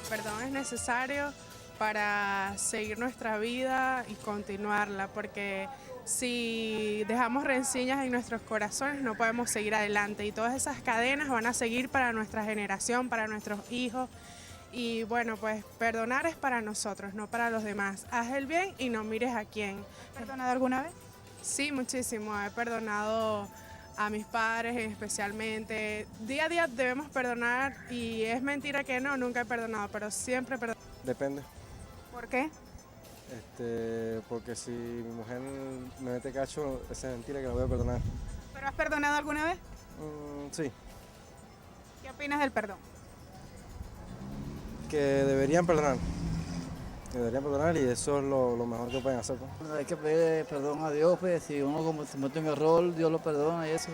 Perdón es necesario para seguir nuestra vida y continuarla, porque si dejamos rencillas en nuestros corazones no podemos seguir adelante y todas esas cadenas van a seguir para nuestra generación, para nuestros hijos. Y bueno, pues perdonar es para nosotros, no para los demás. Haz el bien y no mires a quién. ¿Has perdonado alguna vez? Sí, muchísimo. He perdonado a mis padres especialmente. Día a día debemos perdonar y es mentira que no, nunca he perdonado, pero siempre he perdonado. Depende, ¿Por qué? porque si mi mujer me mete cacho, esa es mentira que la voy a perdonar. ¿Pero has perdonado alguna vez? Sí, ¿Qué opinas del perdón? que deberían perdonar y eso es lo mejor que pueden hacer, pues. Hay que pedir perdón a Dios, pues si uno como se mete en error, Dios lo perdona y eso.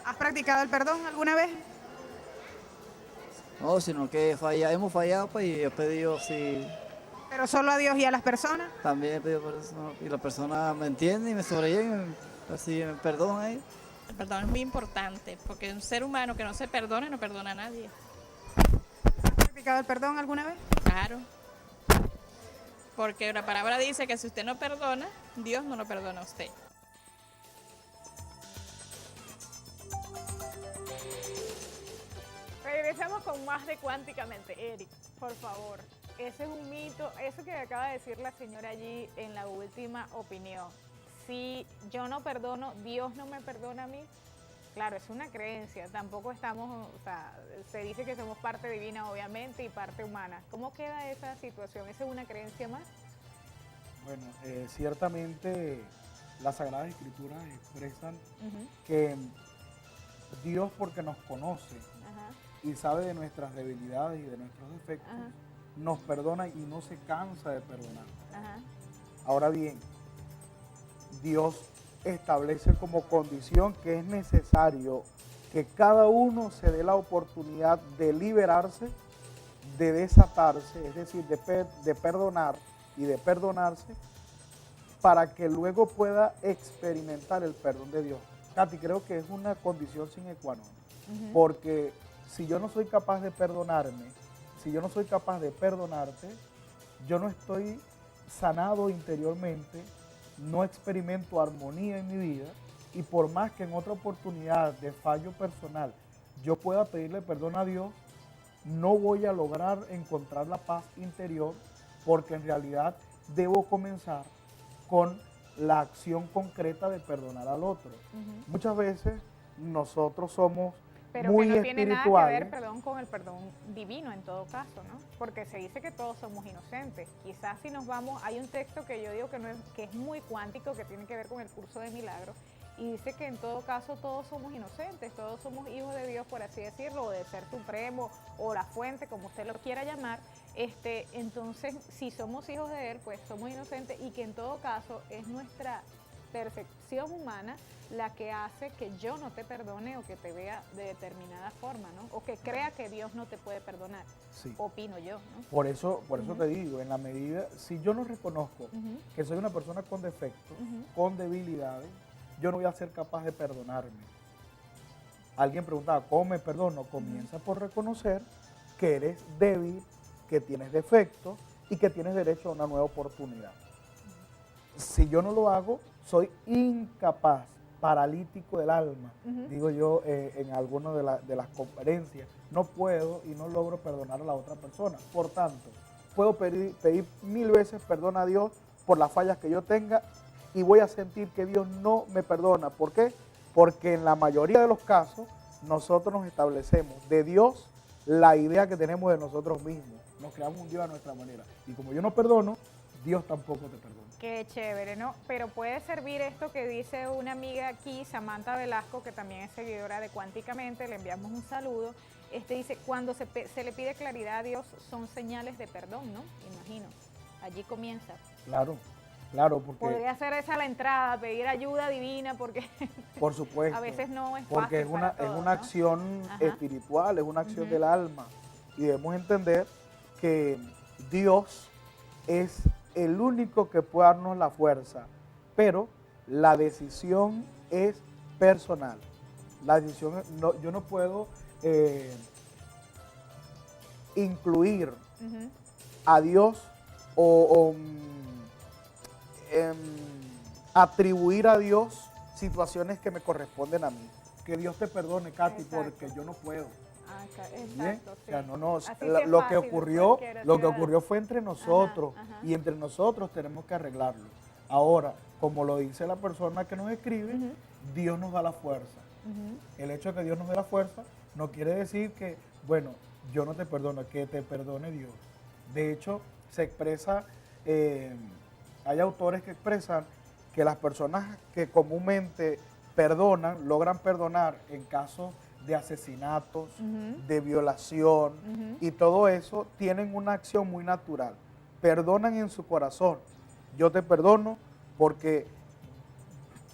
¿Has practicado el perdón alguna vez? No, sino que hemos fallado, pues y he pedido, sí, ¿Pero solo a Dios y a las personas? también he pedido perdón y la persona me entiende y me sobrelleva y así me perdona ahí. El perdón es muy importante, porque un ser humano que no se perdone no perdona a nadie. ¿Has practicado el perdón alguna vez? Claro. Porque la palabra dice que si usted no perdona, Dios no lo perdona a usted. Regresamos con más de Cuánticamente. Eric, por favor, ese es un mito, eso que acaba de decir la señora allí en la última opinión. Si yo no perdono, Dios no me perdona a mí. Claro, es una creencia, tampoco estamos, o sea, se dice que somos parte divina obviamente y parte humana. ¿Cómo queda esa situación? ¿Esa es una creencia más? Bueno, ciertamente las Sagradas Escrituras expresan Ujú, que Dios, porque nos conoce ajá, y sabe de nuestras debilidades y de nuestros defectos, ajá, nos perdona y no se cansa de perdonar. ajá. Ahora bien, Dios establece como condición que es necesario que cada uno se dé la oportunidad de liberarse, de desatarse, es decir, de perdonar y de perdonarse, para que luego pueda experimentar el perdón de Dios. Katy, creo que es una condición sine qua non, Ujú. porque si yo no soy capaz de perdonarme, si yo no soy capaz de perdonarte, yo no estoy sanado interiormente, no experimento armonía en mi vida y por más que en otra oportunidad de fallo personal yo pueda pedirle perdón a Dios, no voy a lograr encontrar la paz interior porque en realidad debo comenzar con la acción concreta de perdonar al otro. Ujú. Muchas veces nosotros somos Pero muy que no tiene nada que espirituales. ver, perdón, con el perdón divino en todo caso, ¿no? Porque se dice que todos somos inocentes. Quizás si nos vamos, hay un texto que yo digo que, no es, que es muy cuántico, que tiene que ver con el curso de milagros, y dice que en todo caso todos somos inocentes, todos somos hijos de Dios, por así decirlo, o del Ser Supremo, o la fuente, como usted lo quiera llamar. Entonces, si somos hijos de Él, pues somos inocentes, y que en todo caso es nuestra percepción humana la que hace que yo no te perdone o que te vea de determinada forma, ¿no? O que crea que Dios no te puede perdonar, Sí. opino yo, ¿no? Por eso Ujú. te digo, en la medida, si yo no reconozco Ujú, que soy una persona con defectos, ujú. con debilidades, yo no voy a ser capaz de perdonarme. Alguien preguntaba, ¿cómo me perdono? Comienza por reconocer que eres débil, que tienes defectos y que tienes derecho a una nueva oportunidad. Si yo no lo hago, soy incapaz, paralítico del alma, Ujú. digo yo en algunas de las conferencias, no puedo y no logro perdonar a la otra persona. Por tanto, puedo pedir 1000 veces perdón a Dios por las fallas que yo tenga y voy a sentir que Dios no me perdona. ¿Por qué? Porque en la mayoría de los casos nosotros nos establecemos de Dios la idea que tenemos de nosotros mismos. Nos creamos un Dios a nuestra manera. Y como yo no perdono, Dios tampoco te perdona. Qué chévere, ¿no? Pero puede servir esto que dice una amiga aquí, Samantha Velasco, que también es seguidora de Cuánticamente, le enviamos un saludo. Dice, cuando se le pide claridad a Dios, son señales de perdón, ¿no? Imagino. Allí comienza. Claro, claro, porque Podría ser esa la entrada, pedir ayuda divina, porque por supuesto, a veces no es porque fácil para es todos, una ¿no? acción Ajá. espiritual, es una acción Ujú. del alma. Y debemos entender que Dios es el único que puede darnos la fuerza, pero la decisión es personal. La decisión, yo no puedo incluir Ujú. a Dios o atribuir a Dios situaciones que me corresponden a mí. Que Dios te perdone, Katy, Exacto. porque yo no puedo. Bien, Exacto, o sea, sí. no, Así lo, que es lo que fácil, ocurrió, cualquiera lo que ciudadano. ocurrió fue entre nosotros Ajá. y entre nosotros tenemos que arreglarlo. Ahora, como lo dice la persona que nos escribe, Ujú. Dios nos da la fuerza. Ujú. El hecho de que Dios nos dé la fuerza no quiere decir que, bueno, yo no te perdono, que te perdone Dios. De hecho, se expresa, hay autores que expresan que las personas que comúnmente perdonan, logran perdonar en casos de asesinatos, Ujú. de violación Ujú. y todo eso, tienen una acción muy natural. Perdonan en su corazón. Yo te perdono porque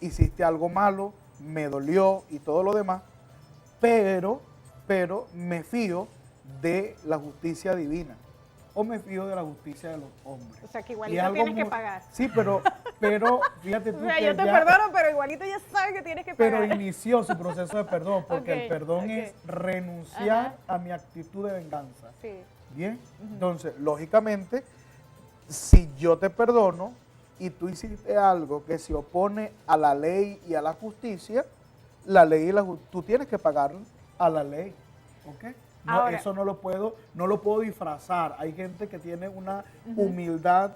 hiciste algo malo, me dolió y todo lo demás, pero me fío de la justicia divina o me fío de la justicia de los hombres. O sea, que Y igualito algo tienes que muy- pagar. Sí, pero fíjate tú O sea, que yo te ya- perdono, pero igualito ya sabes que tienes que pero pagar. inició su proceso de perdón, porque Ok, el perdón ok. es renunciar Ajá. a mi actitud de venganza. Sí. Bien, entonces, lógicamente, si yo te perdono y tú hiciste algo que se opone a la ley y a la justicia, la ley y tú tienes que pagar a la ley, ¿ok? No, Ahora- eso no lo puedo disfrazar. Hay gente que tiene una humildad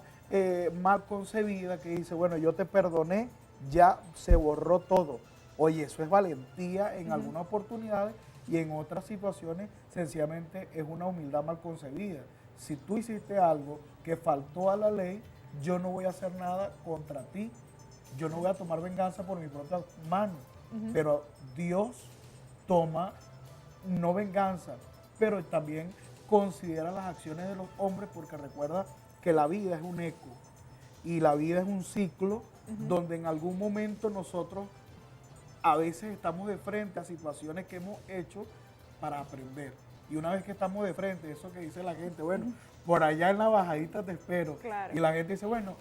mal concebida que dice, bueno, yo te perdoné, ya se borró todo. Oye, eso es valentía en algunas oportunidades y en otras situaciones sencillamente es una humildad mal concebida. Si tú hiciste algo que faltó a la ley, yo no voy a hacer nada contra ti. Yo no voy a tomar venganza por mi propia mano. Pero Dios toma no venganza, pero también considera las acciones de los hombres, porque recuerda que la vida es un eco y la vida es un ciclo donde en algún momento nosotros a veces estamos de frente a situaciones que hemos hecho para aprender. Y una vez que estamos de frente, eso que dice la gente, bueno, por allá en la bajadita te espero. Claro. Y la gente dice, bueno,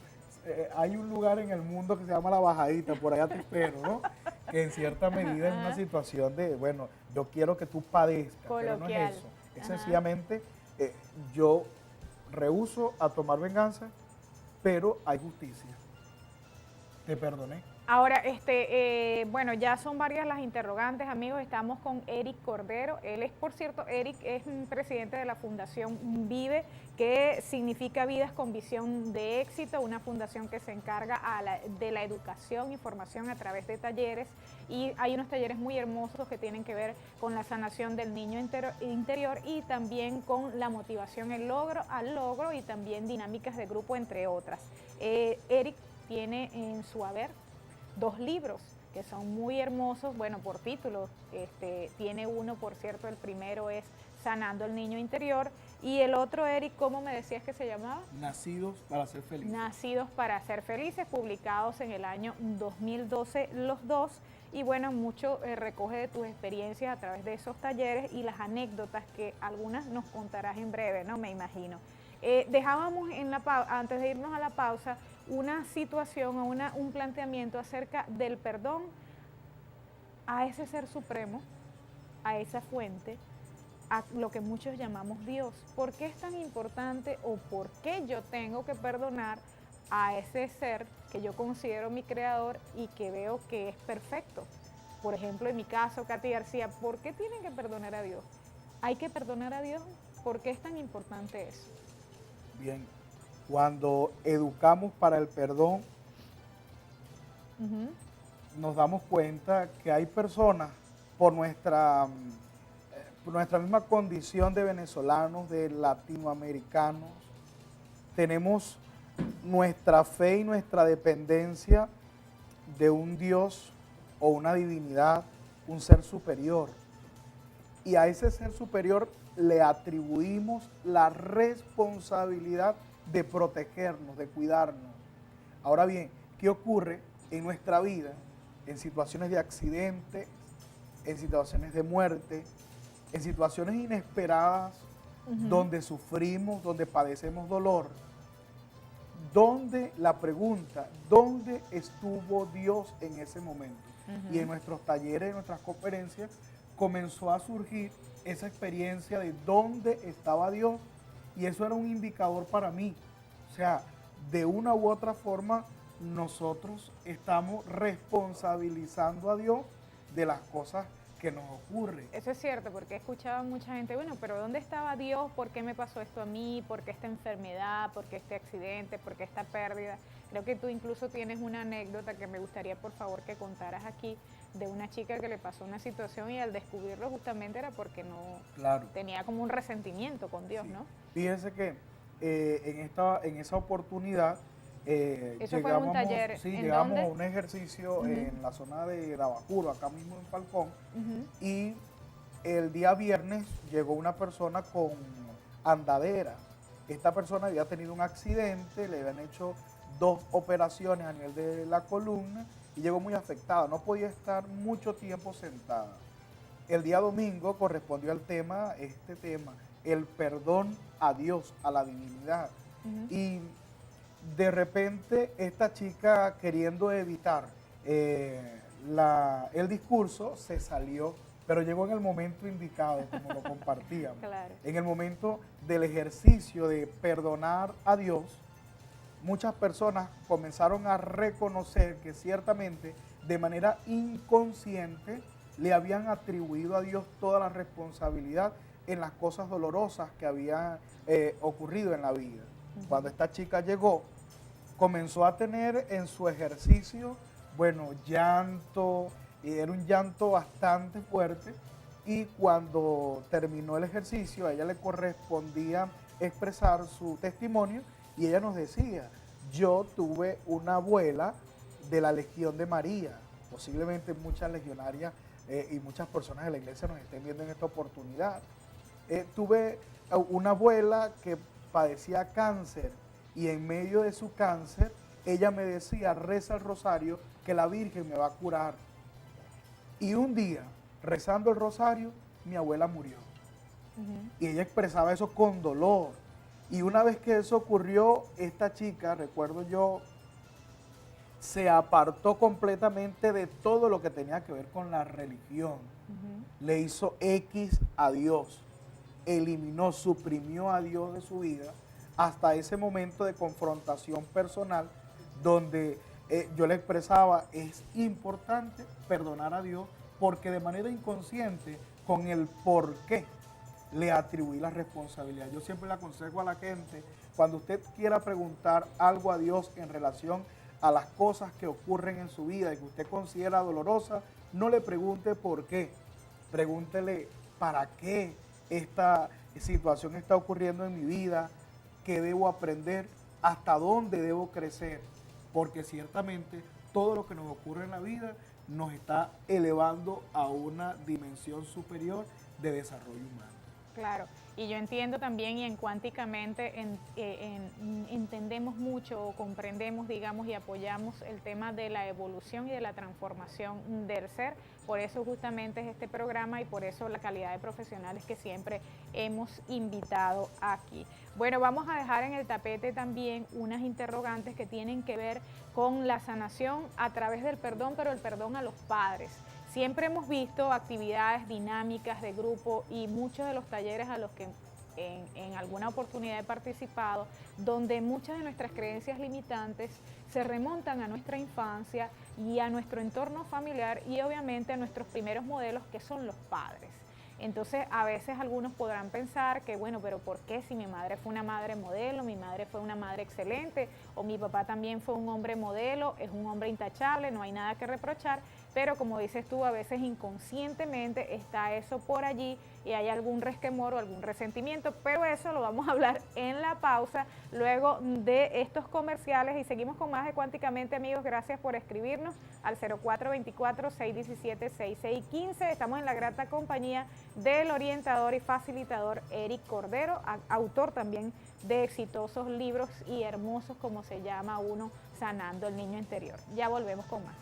hay un lugar en el mundo que se llama la bajadita, por allá te espero, ¿no? Que en cierta medida es una situación de, bueno, yo quiero que tú padezcas, pero no Coloquial. es eso. Es Ajá. sencillamente, yo rehúso a tomar venganza, pero hay justicia. Te perdoné. Ahora, bueno, ya son varias las interrogantes, amigos. Estamos con Eric Cordero. Él es, por cierto, Eric es presidente de la Fundación Vive, que significa Vidas con Visión de Éxito, una fundación que se encarga de la educación y formación a través de talleres. Y hay unos talleres muy hermosos que tienen que ver con la sanación del niño interior y también con la motivación al logro y también dinámicas de grupo, entre otras. Eric tiene en su haber 2 libros que son muy hermosos, bueno, por título, tiene uno, por cierto, el primero es Sanando el Niño Interior, y el otro, Eric, ¿cómo me decías que se llamaba? Nacidos para ser felices. Nacidos para ser felices, publicados en el año 2012 los dos, y bueno, mucho recoge de tus experiencias a través de esos talleres y las anécdotas que algunas nos contarás en breve, ¿no? Me imagino. Dejábamos antes de irnos a la pausa una situación o un planteamiento acerca del perdón a ese ser supremo, a esa fuente, a lo que muchos llamamos Dios. ¿Por qué es tan importante o por qué yo tengo que perdonar a ese ser que yo considero mi creador y que veo que es perfecto? Por ejemplo, en mi caso, Katy García, ¿por qué tienen que perdonar a Dios? ¿Hay que perdonar a Dios? ¿Por qué es tan importante eso? Bien, cuando educamos para el perdón, nos damos cuenta que hay personas por nuestra misma condición de venezolanos, de latinoamericanos, tenemos nuestra fe y nuestra dependencia de un Dios o una divinidad, un ser superior. Y a ese ser superior le atribuimos la responsabilidad de protegernos, de cuidarnos. Ahora bien, ¿qué ocurre en nuestra vida en situaciones de accidente, en situaciones de muerte, en situaciones inesperadas, donde sufrimos, donde padecemos dolor? ¿Dónde, la pregunta, dónde estuvo Dios en ese momento? Y en nuestros talleres, en nuestras conferencias, comenzó a surgir esa experiencia de dónde estaba Dios, y eso era un indicador para mí. O sea, de una u otra forma nosotros estamos responsabilizando a Dios de las cosas que nos ocurren. Eso es cierto, porque he escuchado a mucha gente, bueno, pero ¿dónde estaba Dios? ¿Por qué me pasó esto a mí? ¿Por qué esta enfermedad? ¿Por qué este accidente? ¿Por qué esta pérdida? Creo que tú incluso tienes una anécdota que me gustaría, por favor, que contaras aquí, de una chica que le pasó una situación y al descubrirlo justamente era porque no Claro. tenía como un resentimiento con Dios, Sí. ¿no? Fíjense que en esa oportunidad Eso fue un taller, sí, ¿en llegamos dónde? a un ejercicio en la zona de Dabajuro, acá mismo en Falcón, Ujú. y el día viernes llegó una persona con andadera. Esta persona había tenido un accidente, le habían hecho 2 operaciones a nivel de la columna y llegó muy afectada, no podía estar mucho tiempo sentada. El día domingo correspondió al tema, el perdón a Dios, a la divinidad. Ujú. Y de repente esta chica, queriendo evitar el discurso, se salió, pero llegó en el momento indicado, como lo compartíamos. Claro. En el momento del ejercicio de perdonar a Dios, muchas personas comenzaron a reconocer que ciertamente de manera inconsciente le habían atribuido a Dios toda la responsabilidad en las cosas dolorosas que habían ocurrido en la vida. Cuando esta chica llegó, comenzó a tener en su ejercicio, bueno, llanto, y era un llanto bastante fuerte, y cuando terminó el ejercicio, a ella le correspondía expresar su testimonio, y ella nos decía, yo tuve una abuela de la Legión de María, posiblemente muchas legionarias y muchas personas de la iglesia nos estén viendo en esta oportunidad. Tuve una abuela que padecía cáncer, y en medio de su cáncer, ella me decía, reza el rosario, que la Virgen me va a curar. Y un día, rezando el rosario, mi abuela murió. Ujú. Y ella expresaba eso con dolor. Y una vez que eso ocurrió, esta chica, recuerdo yo, se apartó completamente de todo lo que tenía que ver con la religión. Ujú. Le hizo X a Dios, eliminó, suprimió a Dios de su vida, hasta ese momento de confrontación personal, donde yo le expresaba, es importante perdonar a Dios, porque de manera inconsciente, con el por qué, le atribuí la responsabilidad. Yo siempre le aconsejo a la gente, cuando usted quiera preguntar algo a Dios en relación a las cosas que ocurren en su vida y que usted considera dolorosa, no le pregunte por qué, pregúntele para qué esta situación está ocurriendo en mi vida, qué debo aprender, hasta dónde debo crecer, porque ciertamente todo lo que nos ocurre en la vida nos está elevando a una dimensión superior de desarrollo humano. Claro, y yo entiendo también, y en cuánticamente entendemos mucho o comprendemos, digamos, y apoyamos el tema de la evolución y de la transformación del ser. Por eso justamente es este programa y por eso la calidad de profesionales que siempre hemos invitado aquí. Bueno, vamos a dejar en el tapete también unas interrogantes que tienen que ver con la sanación a través del perdón, pero el perdón a los padres. Siempre hemos visto actividades dinámicas de grupo y muchos de los talleres a los que en alguna oportunidad he participado, donde muchas de nuestras creencias limitantes se remontan a nuestra infancia y a nuestro entorno familiar y obviamente a nuestros primeros modelos, que son los padres. Entonces, a veces algunos podrán pensar que, bueno, pero ¿por qué si mi madre fue una madre modelo, mi madre fue una madre excelente, o mi papá también fue un hombre modelo, es un hombre intachable, no hay nada que reprochar? Pero como dices tú, a veces inconscientemente está eso por allí y hay algún resquemor o algún resentimiento, pero eso lo vamos a hablar en la pausa, luego de estos comerciales, y seguimos con más de Cuánticamente, amigos. Gracias por escribirnos al 0424-617-6615. Estamos en la grata compañía del orientador y facilitador Eric Cordero, autor también de exitosos libros y hermosos, como se llama uno, Sanando el Niño Interior. Ya volvemos con más.